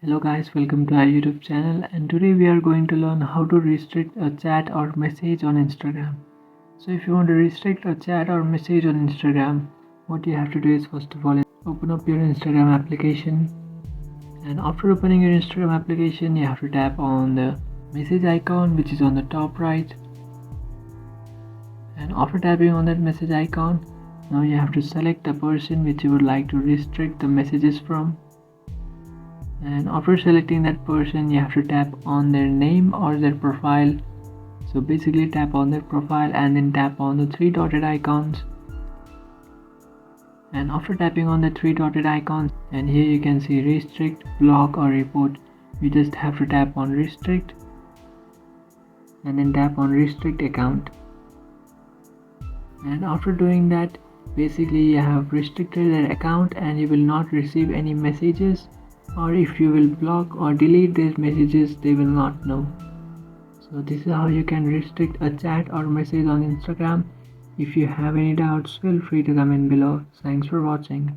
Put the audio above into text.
Hello guys, welcome to our YouTube channel, and today we are going to learn how to restrict a chat or message on Instagram. So if you want to restrict a chat or message on Instagram, what you have to do is first of all open up your Instagram application, and after opening your Instagram application you have to tap on the message icon which is on the top right, and after tapping on that message icon, now you have to select the person which you would like to restrict the messages from. And after selecting that person you have to tap on their name or their profile. So basically tap on their profile and then tap on the three dotted icons, and after tapping on the three dotted icons, and here you can see restrict, block or report, you just have to tap on restrict and then tap on restrict account. And after doing that, basically you have restricted their account and you will not receive any messages, or if you will block or delete these messages they will not know. So this is how you can restrict a chat or message on Instagram. If you have any doubts, feel free to comment below. Thanks for watching.